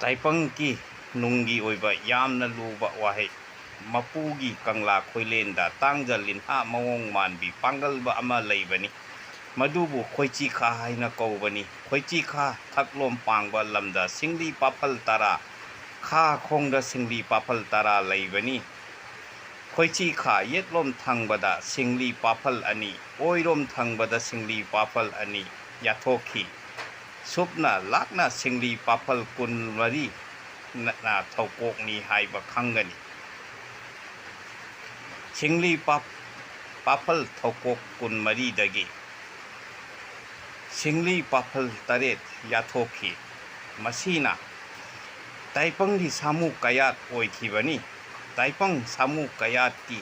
ꯇꯥꯏꯄꯪꯒꯤ ꯅꯨꯡꯒꯤ ꯑꯣꯏꯕ ꯌꯥꯝꯅ ꯂꯨꯕ ꯋꯥꯍꯩ ꯃꯄꯨꯒꯤ ꯀꯪꯂꯥ ꯈꯣꯏꯂꯦꯟꯗ ꯇꯥꯡꯖ ꯂꯤꯟꯍꯥ ꯃꯑꯣꯡ ꯃꯥꯟꯕꯤ ꯄꯥꯡꯒꯜꯕ ꯑꯃ ꯂꯩꯕꯅꯤ꯫ ꯃꯗꯨꯕꯨ ꯈꯣꯏꯆꯤꯈꯥ ꯍꯥꯏꯅ ꯀꯧꯕꯅꯤ꯫ ꯈꯣꯏꯆꯤꯈꯥ ꯊꯛꯂꯣꯝ ꯄꯥꯡꯕ ꯂꯝꯗ ꯁꯤꯡꯂꯤ ꯄꯥꯐꯜ ꯇꯔꯥ, ꯈꯥ ꯈꯣꯡꯗ ꯁꯤꯡꯂꯤ ꯄꯥꯐꯜ ꯇꯔꯥ ꯂꯩꯕꯅꯤ꯫ ꯈꯣꯏꯆꯤꯈꯥ ꯌꯦꯠꯂꯣꯝ ꯊꯪꯕꯗ ꯁꯤꯡꯂꯤ ꯄꯥꯐꯜ ꯑꯅꯤ, ꯑꯣꯏꯔꯣꯝ ꯊꯪꯕꯗ ꯁꯤꯡꯂꯤ ꯄꯥꯐꯜ ꯑꯅꯤ ꯌꯥꯊꯣꯛꯈꯤ꯫ ꯁꯨꯞꯅ ꯂꯥꯛꯅ ꯁꯤꯡꯂꯤ ꯄꯥꯐꯜ 24 ꯅ ꯊꯧꯀꯣꯛꯅꯤ ꯍꯥꯏꯕ ꯈꯪꯒꯅꯤ꯫ ꯁꯤꯡꯂꯤ ꯄꯥꯐꯜ ꯊꯧꯀꯣꯛ 24ꯗꯒꯤ ꯁꯤꯡꯂꯤ ꯄꯥꯐꯜ 8 ꯌꯥꯊꯣꯛꯈꯤ꯫ ꯃꯁꯤꯅ ꯇꯥꯏꯄꯪꯒꯤ ꯁꯥꯃꯨ ꯀꯌꯥꯠ ꯑꯣꯏꯈꯤꯕꯅꯤ꯫ ꯇꯥꯏꯄꯪ ꯁꯥꯃꯨ ꯀꯌꯥꯠꯀꯤ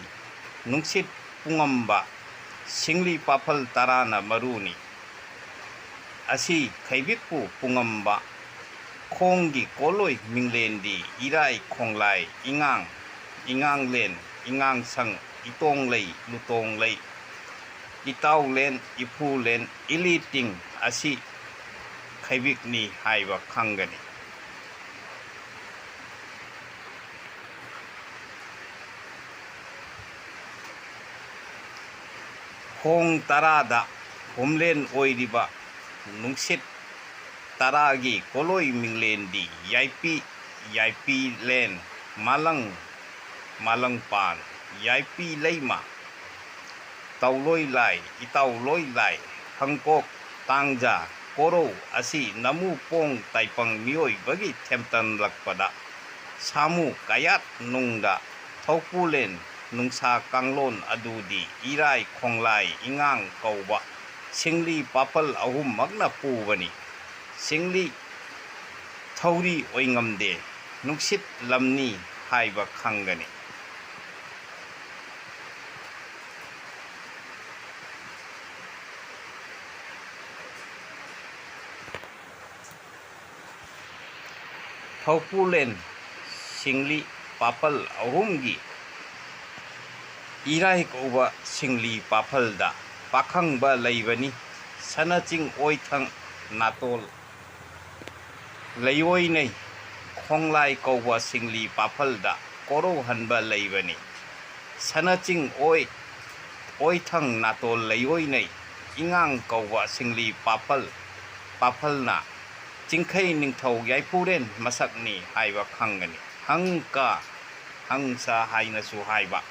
ꯅꯨꯡꯁꯤꯠ ꯄꯨꯡꯉꯝꯕ ꯁꯤꯡꯂꯤ ꯄꯥꯐꯜ 10ꯅ ꯃꯔꯨꯅꯤ꯫ ꯑꯁꯤ ꯈꯩꯕꯤꯛꯄꯨ ꯄꯨꯡꯉꯝꯕ ꯈꯣꯡꯒꯤ ꯀꯣꯂꯣꯏ ꯃꯤꯡꯂꯦꯟꯗꯤ ꯏꯔꯥꯏ ꯈꯣꯡꯂꯥꯏ ꯏꯉꯥꯡ, ꯏꯉꯥꯡꯂꯦꯟ, ꯏꯉꯥꯡꯁꯪ, ꯏꯇꯣꯡꯂꯩ, ꯂꯨꯇꯣꯡꯂꯩ, ꯏꯇꯥꯎꯂꯦꯟ, ꯏꯐꯨꯂꯦꯟ, ꯏꯂꯤꯇꯤꯡ ꯑꯁꯤ ꯈꯩꯕꯤꯛꯅꯤ ꯍꯥꯏꯕ ꯈꯪꯒꯅꯤ꯫ ꯈꯣꯡ 10ꯗ ꯍꯨꯝꯂꯦꯟ ꯑꯣꯏꯔꯤꯕ ꯅꯨꯡꯁꯤꯠ 10ꯒꯤ ꯀꯣꯂꯣꯏ ꯃꯤꯡꯂꯦꯟꯗꯤ ꯌꯥꯏꯄꯤ, ꯌꯥꯏꯄꯤꯂꯦꯟ, ꯃꯥꯂꯪ, ꯃꯥꯂꯪꯄꯥꯟ, ꯌꯥꯏꯄꯤꯂꯩꯃ, ꯇꯥꯎꯂꯣꯏꯂꯥꯏ, ꯏꯇꯥꯎꯂꯣꯏꯂꯥꯏ, ꯍꯪꯀꯣꯛ, ꯇꯥꯡꯖ, ꯀꯣꯔꯧ ꯑꯁꯤ ꯅꯃꯨꯄꯣꯡ ꯇꯥꯏꯄꯪ ꯃꯤꯑꯣꯏꯕꯒꯤ ꯊꯦꯝꯇꯝꯂꯛꯄꯗ ꯁꯥꯃꯨ ꯀꯌꯥꯠ ꯅꯨꯡꯗ ꯊꯧꯄꯨꯂꯦꯟ ꯅꯨꯡꯁꯥ ꯀꯥꯡꯂꯣꯟ ꯑꯗꯨꯗꯤ ꯏꯔꯥꯏ ꯈꯣꯡꯂꯥꯏ ꯏꯉꯥꯡ ꯀꯧꯕ ꯁꯤꯡꯂꯤ ꯄꯥꯐꯜ 3ꯃꯛꯅ ꯄꯨꯕꯅꯤ꯫ ꯁꯤꯡꯂꯤ ꯊꯧꯔꯤ ꯑꯣꯏꯉꯝꯗꯦ, ꯅꯨꯡꯁꯤꯠ ꯂꯝꯅꯤ ꯍꯥꯏꯕ ꯈꯪꯒꯅꯤ꯫ ꯊꯧꯄꯨꯂꯦꯟ ꯁꯤꯡꯂꯤ ꯄꯥꯐꯜ 3ꯒꯤ ꯏꯔꯥꯏ ꯀꯧꯕ ꯁꯤꯡꯂꯤ ꯄꯥꯐꯜꯗ ꯄꯥꯈꯪꯕ ꯂꯩꯕꯅꯤ꯫ ꯁꯅꯆꯤꯡ ꯑꯣꯏꯊꯪ ꯅꯥꯇꯣꯜ ꯂꯩꯑꯣꯏꯅꯩ ꯈꯣꯡꯂꯥꯏ ꯀꯧꯕ ꯁꯤꯡꯂꯤ ꯄꯥꯐꯜꯗ ꯀꯣꯔꯧꯍꯟꯕ ꯂꯩꯕꯅꯤ꯫ ꯁꯅꯆꯤꯡ ꯑꯣꯏꯊꯪ ꯅꯥꯇꯣꯜ ꯂꯩꯑꯣꯏꯅꯩ ꯏꯉꯥꯡ ꯀꯧꯕ ꯁꯤꯡꯂꯤ ꯄꯥꯐꯜꯅ ꯆꯤꯡꯈꯩ ꯅꯤꯡꯊꯧ ꯌꯥꯏꯐꯨꯔꯦꯟ ꯃꯁꯛꯅꯤ ꯍꯥꯏꯕ ꯈꯪꯒꯅꯤ꯫ ꯍꯪꯀ, ꯍꯪꯁ ꯍꯥꯏꯅꯁꯨ ꯍꯥꯏꯕ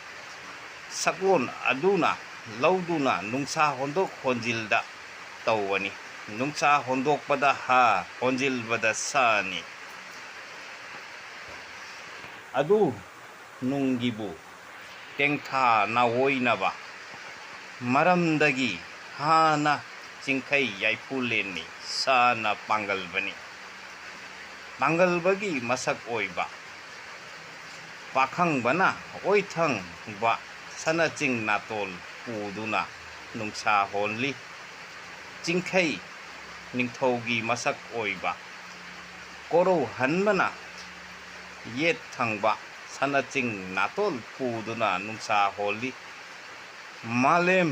ꯁꯛꯂꯣꯟ ꯑꯗꯨꯅ ꯂꯧꯗꯨꯅ ꯅꯨꯡꯁꯥ ꯍꯣꯟꯗꯣꯛ ꯍꯣꯟꯖꯤꯜꯗ ꯇꯧꯕꯅꯤ꯫ ꯅꯨꯡꯁꯥ ꯍꯣꯟꯗꯣꯛꯄꯗ ꯍ, ꯍꯣꯟꯖꯤꯜꯕꯗ ꯁꯅꯤ꯫ ꯑꯗꯨ ꯅꯨꯡꯒꯤꯕꯨ ꯇꯦꯡꯊꯥ ꯅꯥꯑꯣꯏꯅꯕ ꯃꯔꯝꯗꯒꯤ ꯍꯅ ꯆꯤꯡꯈꯩ ꯌꯥꯏꯐꯨꯂꯦꯟꯅꯤ, ꯁꯅ ꯄꯥꯡꯒꯜꯕꯅꯤ꯫ ꯄꯥꯡꯒꯜꯕꯒꯤ ꯃꯁꯛ ꯑꯣꯏꯕ ꯄꯥꯈꯪꯕꯅ ꯑꯣꯏꯊꯪꯕ ꯁꯅꯆꯤꯡ ꯅꯥꯇꯣꯜ ꯄꯨꯗꯨꯅ ꯅꯨꯡꯁꯥ ꯍꯣꯜꯂꯤ꯫ ꯆꯤꯡꯈꯩ ꯅꯤꯡꯊꯧꯒꯤ ꯃꯁꯛ ꯑꯣꯏꯕ ꯀꯣꯔꯧꯍꯟꯕꯅ ꯌꯦꯠ ꯊꯪꯕ ꯁꯅꯆꯤꯡ ꯅꯥꯇꯣꯜ ꯄꯨꯗꯨꯅ ꯅꯨꯡꯁꯥ ꯍꯣꯜꯂꯤ꯫ ꯃꯥꯂꯦꯝ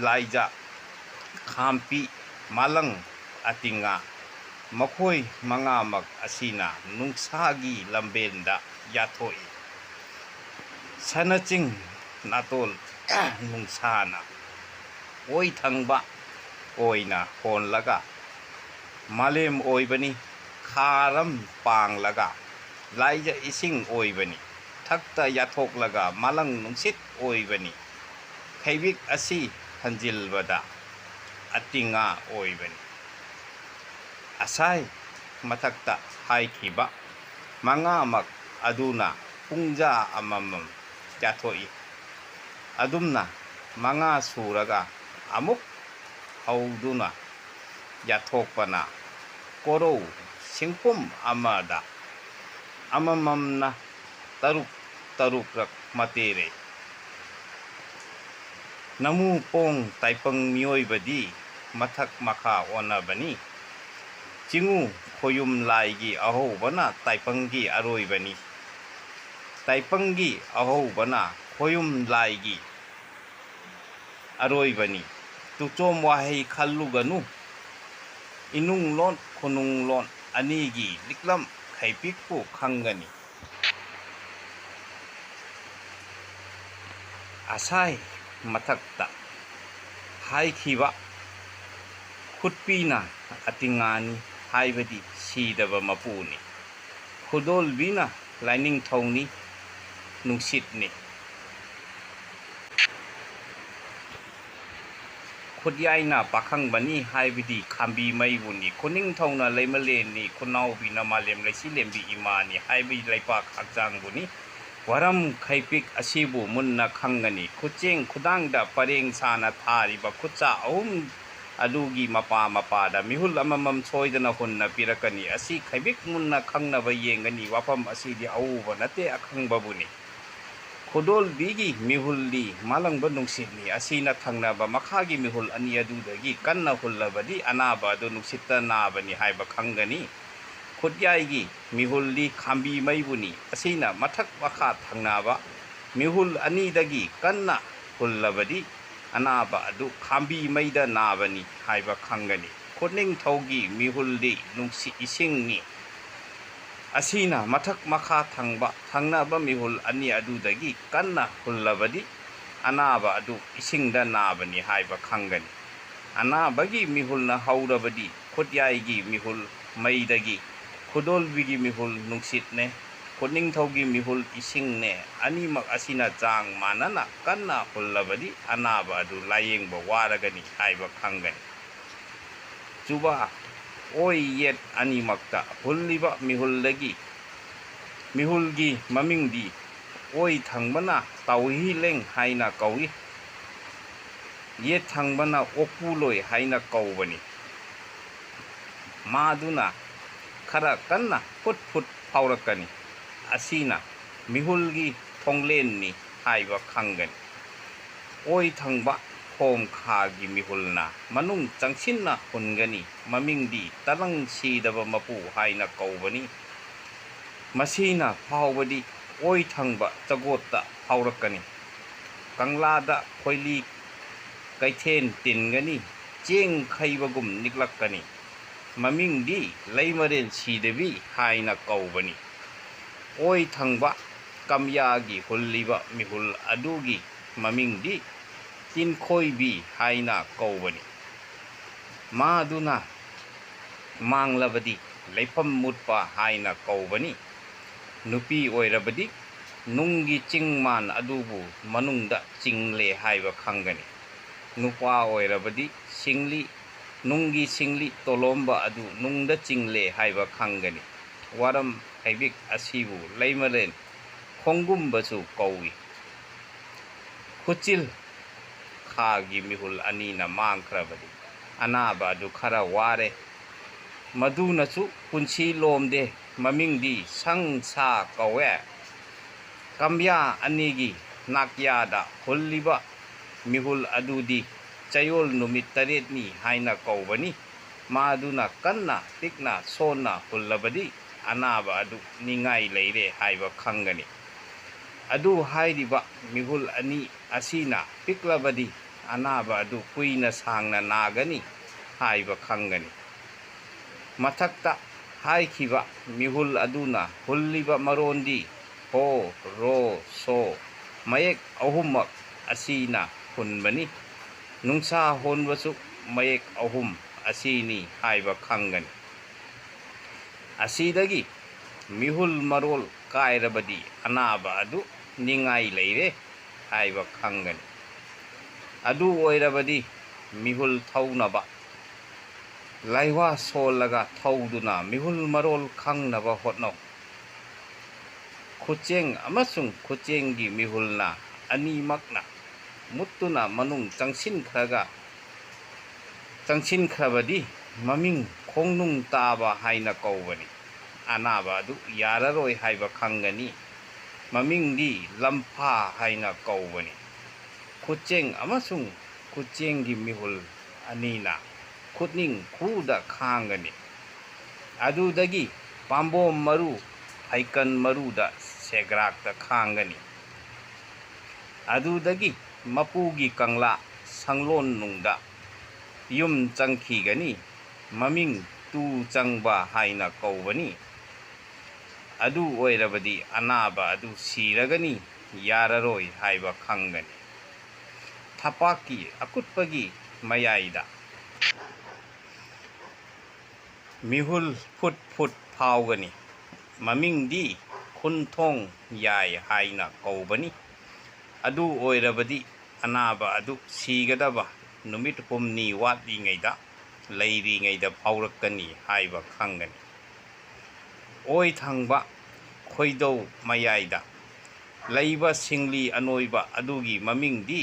ꯂꯥꯏꯖ, ꯈꯥꯝꯄꯤ, ꯃꯥꯂꯪ, ꯑꯇꯤꯉꯥ ꯃꯈꯣꯏ 5ꯃꯛ ꯑꯁꯤꯅ ꯅꯨꯡꯁꯥꯒꯤ ꯂꯝꯕꯦꯟꯗ ꯌꯥꯊꯣꯛꯏ꯫ ꯁꯅꯆꯤꯡ ꯅꯥꯇꯣꯜ ꯅꯨꯡꯁꯥꯅ ꯑꯣꯏꯊꯪꯕ ꯑꯣꯏꯅ ꯍꯣꯜꯂꯒ ꯃꯥꯂꯦꯝ ꯑꯣꯏꯕꯅꯤ꯫ ꯈꯥꯔꯝ ꯄꯥꯡꯂꯒ ꯂꯥꯏꯖ ꯏꯁꯤꯡ ꯑꯣꯏꯕꯅꯤ꯫ ꯊꯛꯇ ꯌꯥꯊꯣꯛꯂꯒ ꯃꯥꯂꯪ ꯅꯨꯡꯁꯤꯠ ꯑꯣꯏꯕꯅꯤ꯫ ꯈꯩꯕꯤꯛ ꯑꯁꯤ ꯍꯟꯖꯤꯜꯕꯗ ꯑꯇꯤꯉꯥ ꯑꯣꯏꯕꯅꯤ꯫ ꯑꯁꯥꯏ ꯃꯊꯛꯇ ꯍꯥꯏꯈꯤꯕ 5ꯃꯛ ꯑꯗꯨꯅ ꯄꯨꯡꯖꯥ ꯑꯃꯃꯝ ꯌꯥꯊꯣꯛꯏ꯫ ꯑꯗꯨꯝꯅ 5 ꯁꯨꯔꯒ ꯑꯃꯨꯛ ꯍꯧꯗꯨꯅ ꯌꯥꯊꯣꯛꯄꯅ ꯀꯣꯔꯧ ꯁꯤꯡꯄꯨꯝ ꯑꯃꯗ ꯑꯃꯃꯝꯅ 6-6ꯔꯛ ꯃꯇꯦꯔꯦ꯫ ꯅꯃꯨꯄꯣꯡ ꯇꯥꯏꯄꯪ ꯃꯤꯑꯣꯏꯕꯗꯤ ꯃꯊꯛ ꯃꯈꯥ ꯑꯣꯟꯅꯕꯅꯤ꯫ ꯆꯤꯉꯨ ꯈꯣꯌꯨꯝ ꯂꯥꯏꯒꯤ ꯑꯍꯧꯕꯅ ꯇꯥꯏꯄꯪꯒꯤ ꯑꯔꯣꯏꯕꯅꯤ꯫ ꯇꯥꯏꯄꯪꯒꯤ ꯑꯍꯧꯕꯅ ꯈꯣꯌꯨꯝ ꯂꯥꯏꯒꯤ ꯑꯔꯣꯏꯕꯅꯤ꯫ ꯇꯨꯆꯣꯝ ꯋꯥꯍꯩ ꯈꯜꯂꯨꯒꯅꯨ꯫ ꯏꯅꯨꯡꯂꯣꯟ ꯈꯨꯅꯨꯡꯂꯣꯟ ꯑꯅꯤꯒꯤ ꯂꯤꯛꯂꯝ ꯈꯩꯄꯤꯛꯄꯨ ꯈꯪꯒꯅꯤ꯫ ꯑꯁꯥꯏ ꯃꯊꯛꯇ ꯍꯥꯏꯈꯤꯕ ꯈꯨꯠꯄꯤꯅ ꯑꯇꯤꯡꯉꯥꯅꯤ ꯍꯥꯏꯕꯗꯤ ꯁꯤꯗꯕ ꯃꯄꯨꯅꯤ꯫ ꯈꯨꯗꯣꯜꯕꯤꯅ ꯂꯥꯏꯅꯤꯡꯊꯧꯅꯤ, ꯅꯨꯡꯁꯤꯠꯅꯤ꯫ ꯈꯨꯠꯌꯥꯏꯅ ꯄꯥꯈꯪꯕꯅꯤ ꯍꯥꯏꯕꯗꯤ ꯈꯥꯝꯕꯤ ꯃꯩꯕꯨꯅꯤ꯫ ꯈꯨꯅꯤꯡꯊꯧꯅ ꯂꯩꯃꯂꯦꯟꯅꯤ, ꯈꯨꯅꯥꯎꯕꯤꯅ ꯃꯥꯂꯦꯝ ꯂꯩꯆꯤꯂꯦꯝꯕꯤ ꯏꯃꯥꯅꯤ ꯍꯥꯏꯕꯗꯤ ꯂꯩꯄꯥꯛ ꯍꯛꯆꯥꯡꯕꯨꯅꯤ꯫ ꯋꯥꯔꯝ ꯈꯩꯄꯤꯛ ꯑꯁꯤꯕꯨ ꯃꯨꯟꯅ ꯈꯪꯒꯅꯤ꯫ ꯈꯨꯠꯆꯦꯡ ꯈꯨꯗꯥꯡꯗ ꯄꯔꯦꯡ ꯁꯥꯅ ꯊꯥꯔꯤꯕ ꯈꯨꯠꯁꯥ ꯑꯍꯨꯝ ꯑꯗꯨꯒꯤ ꯃꯄꯥ ꯃꯄꯥꯗ ꯃꯤꯍꯨꯜ ꯑꯃꯃꯝ ꯁꯣꯏꯗꯅ ꯍꯨꯟꯅ ꯄꯤꯔꯛꯀꯅꯤ꯫ ꯑꯁꯤ ꯈꯩꯄꯤꯛ ꯃꯨꯟꯅ ꯈꯪꯅꯕ ꯌꯦꯡꯒꯅꯤ꯫ ꯋꯥꯐꯝ ꯑꯁꯤꯗꯤ ꯑꯎꯕ ꯅꯠꯇꯦ, ꯑꯈꯪꯕꯕꯨꯅꯤ꯫ ꯈꯨꯗꯣꯜꯕꯤꯒꯤ ꯃꯤꯍꯨꯜꯗꯤ ꯃꯥꯂꯪꯕ ꯅꯨꯡꯁꯤꯠꯅꯤ꯫ ꯑꯁꯤꯅ ꯊꯪꯅꯕ ꯃꯈꯥꯒꯤ ꯃꯤꯍꯨꯜ ꯑꯅꯤ ꯑꯗꯨꯗꯒꯤ ꯀꯟꯅ ꯍꯨꯜꯂꯕꯗꯤ ꯑꯅꯥꯕ ꯑꯗꯨ ꯅꯨꯡꯁꯤꯠꯇ ꯅꯥꯕꯅꯤ ꯍꯥꯏꯕ ꯈꯪꯒꯅꯤ꯫ ꯈꯨꯠꯌꯥꯏꯒꯤ ꯃꯤꯍꯨꯜꯗꯤ ꯈꯥꯝꯕꯤ ꯃꯩꯕꯨꯅꯤ꯫ ꯑꯁꯤꯅ ꯃꯊꯛ ꯃꯈꯥ ꯊꯪꯅꯕ ꯃꯤꯍꯨꯜ ꯑꯅꯤꯗꯒꯤ ꯀꯟꯅ ꯍꯨꯜꯂꯕꯗꯤ ꯑꯅꯥꯕ ꯑꯗꯨ ꯈꯥꯝꯕꯤ ꯃꯩꯗ ꯅꯥꯕꯅꯤ ꯍꯥꯏꯕ ꯈꯪꯒꯅꯤ꯫ ꯈꯨꯅꯤꯡꯊꯧꯒꯤ ꯃꯤꯍꯨꯜꯗꯤ ꯏꯁꯤꯡꯅꯤ꯫ ꯑꯁꯤꯅ ꯃꯊꯛ ꯃꯈꯥ ꯊꯪꯅꯕ ꯃꯤꯍꯨꯜ ꯑꯅꯤ ꯑꯗꯨꯗꯒꯤ ꯀꯟꯅ ꯍꯨꯜꯂꯕꯗꯤ ꯑꯅꯥꯕ ꯑꯗꯨ ꯏꯁꯤꯡꯗ ꯅꯥꯕꯅꯤ ꯍꯥꯏꯕ ꯈꯪꯒꯅꯤ꯫ ꯑꯅꯥꯕꯒꯤ ꯃꯤꯍꯨꯜꯅ ꯍꯧꯔꯕꯗꯤ ꯈꯨꯠꯌꯥꯏꯒꯤ ꯃꯤꯍꯨꯜ ꯃꯩꯗꯒꯤ, ꯈꯨꯗꯣꯜꯕꯤꯒꯤ ꯃꯤꯍꯨꯜ ꯅꯨꯡꯁꯤꯠꯅꯦ, ꯈꯨꯅꯤꯡꯊꯧꯒꯤ ꯃꯤꯍꯨꯜ ꯏꯁꯤꯡꯅꯦ꯫ ꯑꯅꯤꯃꯛ ꯑꯁꯤꯅ ꯆꯥꯡ ꯃꯥꯟꯅꯅ ꯀꯟꯅ ꯍꯨꯜꯂꯕꯗꯤ ꯑꯅꯥꯕ ꯑꯗꯨ ꯂꯥꯌꯦꯡꯕ ꯋꯥꯔꯒꯅꯤ ꯍꯥꯏꯕ ꯈꯪꯒꯅꯤ꯫ ꯆꯨꯕ ꯑꯣꯏ ꯌꯦꯠ ꯑꯅꯤꯃꯛꯇ ꯍꯨꯜꯂꯤꯕ ꯃꯤꯍꯨꯜꯒꯤ ꯃꯃꯤꯡꯗꯤ ꯑꯣꯏ ꯊꯪꯕꯅ ꯇꯥꯎꯍꯤꯂꯦꯡ ꯍꯥꯏꯅ ꯀꯧꯏ, ꯌꯦꯠ ꯊꯪꯕꯅ ꯑꯣꯛꯄꯨꯂꯣꯏ ꯍꯥꯏꯅ ꯀꯧꯕꯅꯤ꯫ ꯃꯥꯗꯨꯅ ꯈꯔ ꯀꯟꯅ ꯐꯨꯠ ꯐꯨꯠ ꯐꯥꯎꯔꯛꯀꯅꯤ꯫ ꯑꯁꯤꯅ ꯃꯤꯍꯨꯜꯒꯤ ꯊꯣꯡꯂꯦꯟꯅꯤ ꯍꯥꯏꯕ ꯈꯪꯒꯅꯤ꯫ ꯑꯣꯏ ꯊꯪꯕ ꯈꯣꯝ-ꯈꯥꯒꯤ ꯃꯤꯍꯨꯜꯅ ꯃꯅꯨꯡ ꯆꯪꯁꯤꯟꯅ ꯍꯨꯟꯒꯅꯤ꯫ ꯃꯃꯤꯡꯗꯤ ꯇꯂꯪ ꯁꯤꯗꯕ ꯃꯄꯨ ꯍꯥꯏꯅ ꯀꯧꯕꯅꯤ꯫ ꯃꯁꯤꯅ ꯐꯥꯎꯕꯗꯤ ꯑꯣꯏ ꯊꯪꯕ ꯆꯒꯣꯠꯇ ꯐꯥꯎꯔꯛꯀꯅꯤ꯫ ꯀꯪꯂꯥꯗ ꯈꯣꯏꯂꯤ ꯀꯩꯊꯦꯟ ꯇꯤꯟꯒꯅꯤ, ꯆꯦꯡ ꯈꯩꯕꯒꯨꯝ ꯅꯤꯛꯂꯛꯀꯅꯤ꯫ ꯃꯃꯤꯡꯗꯤ ꯂꯩꯃꯔꯦꯟ ꯁꯤꯗꯕꯤ ꯍꯥꯏꯅ ꯀꯧꯕꯅꯤ꯫ ꯑꯣꯏ ꯊꯪꯕ ꯀꯝꯌꯥꯒꯤ ꯍꯨꯜꯂꯤꯕ ꯃꯤꯍꯨꯜ ꯑꯗꯨꯒꯤ ꯃꯃꯤꯡꯗꯤ ꯇꯤꯟꯈꯣꯏꯕꯤ ꯍꯥꯏꯅ ꯀꯧꯕꯅꯤ꯫ ꯃꯥꯗꯨꯅ ꯃꯥꯡꯂꯕꯗꯤ ꯂꯩꯐꯝ ꯃꯨꯠꯄ ꯍꯥꯏꯅ ꯀꯧꯕꯅꯤ꯫ ꯅꯨꯄꯤ ꯑꯣꯏꯔꯕꯗꯤ ꯅꯨꯡꯒꯤ ꯆꯤꯡꯃꯥꯟ ꯑꯗꯨꯕꯨ ꯃꯅꯨꯡꯗ ꯆꯤꯡꯂꯦ ꯍꯥꯏꯕ ꯈꯪꯒꯅꯤ꯫ ꯅꯨꯄꯥ ꯑꯣꯏꯔꯕꯗꯤ ꯅꯨꯡꯒꯤ ꯁꯤꯡꯂꯤ ꯇꯣꯂꯣꯝꯕ ꯑꯗꯨ ꯅꯨꯡꯗ ꯆꯤꯡꯂꯦ ꯍꯥꯏꯕ ꯈꯪꯒꯅꯤ꯫ ꯋꯥꯔꯝ ꯈꯩꯄꯤꯛ ꯑꯁꯤꯕꯨ ꯂꯩꯃꯔꯦꯟ ꯈꯣꯡꯒꯨꯝꯕꯁꯨ ꯀꯧꯏ꯫ ꯈꯨꯆꯤꯜ ꯈꯥꯒꯤ ꯃꯤꯍꯨꯜ ꯑꯅꯤꯅ ꯃꯥꯡꯈ꯭ꯔꯕꯗꯤ ꯑꯅꯥꯕ ꯑꯗꯨ ꯈꯔ ꯋꯥꯔꯦ, ꯃꯗꯨꯅꯁꯨ ꯄꯨꯟꯁꯤ ꯂꯣꯝꯗꯦ꯫ ꯃꯃꯤꯡꯗꯤ ꯁꯪ ꯁꯥ ꯀꯧꯋꯦ꯫ ꯀꯝꯌꯥ ꯑꯅꯤꯒꯤ ꯅꯥꯛꯌꯥꯗ ꯍꯨꯜꯂꯤꯕ ꯃꯤꯍꯨꯜ ꯑꯗꯨꯗꯤ ꯆꯌꯣꯜ ꯅꯨꯃꯤꯠ 8ꯅꯤ ꯍꯥꯏꯅ ꯀꯧꯕꯅꯤ꯫ ꯃꯥꯗꯨꯅ ꯀꯟꯅ ꯄꯤꯛꯅ ꯁꯣꯟꯅ ꯍꯨꯜꯂꯕꯗꯤ ꯑꯅꯥꯕ ꯑꯗꯨ ꯅꯤꯡꯉꯥꯏ ꯂꯩꯔꯦ ꯍꯥꯏꯕ ꯈꯪꯒꯅꯤ꯫ ꯑꯗꯨ ꯍꯥꯏꯔꯤꯕ ꯃꯤꯍꯨꯜ ꯑꯅꯤ ꯑꯁꯤꯅ ꯄꯤꯛꯂꯕꯗꯤ ꯑꯅꯥꯕ ꯑꯗꯨ ꯀꯨꯏꯅ ꯁꯥꯡꯅ ꯅꯥꯒꯅꯤ ꯍꯥꯏꯕ ꯈꯪꯒꯅꯤ꯫ ꯃꯊꯛꯇ ꯍꯥꯏꯈꯤꯕ ꯃꯤꯍꯨꯜ ꯑꯗꯨꯅ ꯍꯨꯜꯂꯤꯕ ꯃꯔꯣꯟꯗꯤ ꯍꯣ, ꯔꯣ, ꯁꯣ ꯃꯌꯦꯛ ꯑꯍꯨꯝꯃꯛ ꯑꯁꯤꯅ ꯍꯨꯟꯕꯅꯤ꯫ ꯅꯨꯡꯁꯥ ꯍꯣꯟꯕꯁꯨ ꯃꯌꯦꯛ ꯑꯍꯨꯝ ꯑꯁꯤꯅꯤ ꯍꯥꯏꯕ ꯈꯪꯒꯅꯤ꯫ ꯑꯁꯤꯗꯒꯤ ꯃꯤꯍꯨꯜ ꯃꯔꯣꯜ ꯀꯥꯏꯔꯕꯗꯤ ꯑꯅꯥꯕ ꯑꯗꯨ ꯅꯤꯡꯉꯥꯏ ꯂꯩꯔꯦ ꯍꯥꯏꯕ ꯈꯪꯒꯅꯤ꯫ ꯑꯗꯨ ꯑꯣꯏꯔꯕꯗꯤ ꯃꯤꯍꯨꯜ ꯊꯧꯅꯕ ꯂꯥꯏꯋꯥ ꯁꯣꯜꯂꯒ ꯊꯧꯗꯨꯅ ꯃꯤꯍꯨꯜ ꯃꯔꯣꯜ ꯈꯪꯅꯕ ꯍꯣꯠꯅꯧ꯫ ꯈꯨꯆꯦꯡ ꯑꯃꯁꯨꯡ ꯈꯨꯆꯦꯡꯒꯤ ꯃꯤꯍꯨꯜꯅ ꯑꯅꯤꯃꯛꯅ ꯃꯨꯠꯇꯨꯅ ꯃꯅꯨꯡ ꯆꯪꯁꯤꯟꯈ꯭ꯔꯕꯗꯤ ꯃꯃꯤꯡ ꯈꯣꯡꯅꯨꯡ ꯇꯥꯕ ꯍꯥꯏꯅ ꯀꯧꯕꯅꯤ꯫ ꯑꯅꯥꯕ ꯑꯗꯨ ꯌꯥꯔꯔꯣꯏ ꯍꯥꯏꯕ ꯈꯪꯒꯅꯤ꯫ ꯃꯃꯤꯡꯗꯤ ꯂꯝꯐꯥ ꯍꯥꯏꯅ ꯀꯧꯕꯅꯤ꯫ ꯈꯨꯆꯦꯡ ꯑꯃꯁꯨꯡ ꯈꯨꯆꯦꯡꯒꯤ ꯃꯤꯍꯨꯜ ꯑꯅꯤꯅ ꯈꯨꯠꯅꯤꯡ ꯈꯨꯗ ꯈꯥꯡꯒꯅꯤ꯫ ꯑꯗꯨꯗꯒꯤ ꯄꯥꯝꯕꯣꯝ ꯃꯔꯨ ꯐꯩꯀꯟ ꯃꯔꯨꯗ ꯁꯦꯒ꯭ꯔꯥꯛꯇ ꯈꯥꯡꯒꯅꯤ꯫ ꯑꯗꯨꯗꯒꯤ ꯃꯄꯨꯒꯤ ꯀꯪꯂꯥ ꯁꯪꯂꯣꯟꯅꯨꯡꯗ ꯌꯨꯝ ꯆꯪꯈꯤꯒꯅꯤ꯫ ꯃꯃꯤꯡ ꯇꯨ ꯆꯪꯕ ꯍꯥꯏꯅ ꯀꯧꯕꯅꯤ꯫ ꯑꯗꯨ ꯑꯣꯏꯔꯕꯗꯤ ꯑꯅꯥꯕ ꯑꯗꯨ ꯁꯤꯔꯒꯅꯤ, ꯌꯥꯔꯔꯣꯏ ꯍꯥꯏꯕ ꯈꯪꯒꯅꯤ꯫ ꯊꯄꯥꯛꯀꯤ ꯑꯀꯨꯠꯄꯒꯤ ꯃꯌꯥꯏꯗ ꯃꯤꯍꯨꯜ ꯐꯨꯠ ꯐꯨꯠ ꯐꯥꯎꯒꯅꯤ꯫ ꯃꯃꯤꯡꯗꯤ ꯈꯨꯟꯊꯣꯡ ꯌꯥꯏ ꯍꯥꯏꯅ ꯀꯧꯕꯅꯤ꯫ ꯑꯗꯨ ꯑꯣꯏꯔꯕꯗꯤ ꯑꯅꯥꯕ ꯑꯗꯨ ꯁꯤꯒꯗꯕ ꯅꯨꯃꯤꯠ 8 ꯋꯥꯠꯂꯤꯉꯩꯗ ꯂꯩꯔꯤꯉꯩꯗ ꯐꯥꯎꯔꯛꯀꯅꯤ ꯍꯥꯏꯕ ꯈꯪꯒꯅꯤ꯫ ꯑꯣꯏ ꯊꯪꯕ ꯈꯣꯏꯗꯧ ꯃꯌꯥꯏꯗ ꯂꯩꯕ ꯁꯤꯡꯂꯤ ꯑꯅꯣꯏꯕ ꯑꯗꯨꯒꯤ ꯃꯃꯤꯡꯗꯤ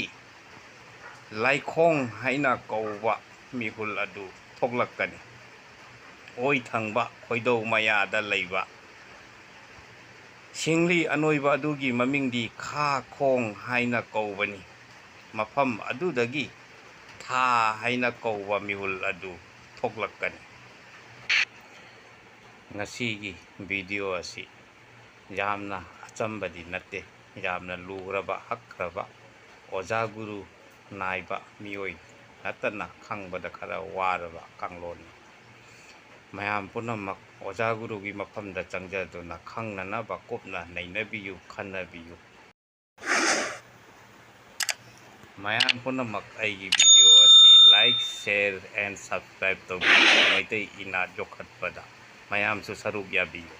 ꯂꯥꯏꯈꯣꯡ ꯍꯥꯏꯅ ꯀꯧꯕ ꯃꯤꯍꯨꯜ ꯑꯗꯨ ꯊꯣꯛꯂꯛꯀꯅꯤ꯫ ꯑꯣꯏ ꯊꯪꯕ ꯈꯣꯏꯗꯧ ꯃꯌꯥꯗ ꯂꯩꯕ ꯁꯤꯡꯂꯤ ꯑꯅꯣꯏꯕ ꯑꯗꯨꯒꯤ ꯃꯃꯤꯡꯗꯤ ꯈꯥ ꯈꯣꯡ ꯍꯥꯏꯅ ꯀꯧꯕꯅꯤ꯫ ꯃꯐꯝ ꯑꯗꯨꯗꯒꯤ ꯊꯥ ꯍꯥꯏꯅ ꯀꯧꯕ ꯃꯤꯍꯨꯜ ꯑꯗꯨ ꯊꯣꯛꯂꯛꯀꯅꯤ꯫ ꯉꯁꯤꯒꯤ ꯚꯤꯗꯤꯑꯣ ꯑꯁꯤ ꯌꯥꯝꯅ ꯑꯆꯝꯕꯗꯤ ꯅꯠꯇꯦ, ꯌꯥꯝꯅ ꯂꯨꯔꯕ ꯍꯛꯈ꯭ꯔꯕ ꯑꯣꯖꯥ ꯒꯨꯔꯨ ꯅꯥꯏꯕ ꯃꯤꯑꯣꯏ ꯅꯠꯇꯅ ꯈꯪꯕꯗ ꯈꯔ ꯋꯥꯔꯕ ꯀꯥꯡꯂꯣꯟꯅꯤ꯫ ꯃꯌꯥꯝ ꯄꯨꯝꯅꯃꯛ ꯑꯣꯖꯥ ꯒꯨꯔꯨꯒꯤ ꯃꯐꯝꯗ ꯆꯪꯖꯗꯨꯅ ꯈꯪꯅꯅꯕ ꯀꯨꯞꯅ ꯅꯩꯅꯕꯤꯌꯨ, ꯈꯟꯅꯕꯤꯌꯨ꯫ ꯃꯌꯥꯝ ꯄꯨꯝꯅꯃꯛ ꯑꯩꯒꯤ ꯚꯤꯗꯤꯑꯣ ꯑꯁꯤ ꯂꯥꯏꯛ, ꯁꯦꯌꯔ ꯑꯦꯟ ꯁꯕꯁꯀ꯭ꯔꯥꯏꯕ ꯇꯧꯕꯤꯌꯨ꯫ ꯃꯩꯇꯩ ꯏꯅꯥꯠ ꯌꯣꯛꯈꯠꯄꯗ ꯃꯌꯥꯝꯁꯨ ꯁꯔꯨꯛ ꯌꯥꯕꯤꯌꯨ꯫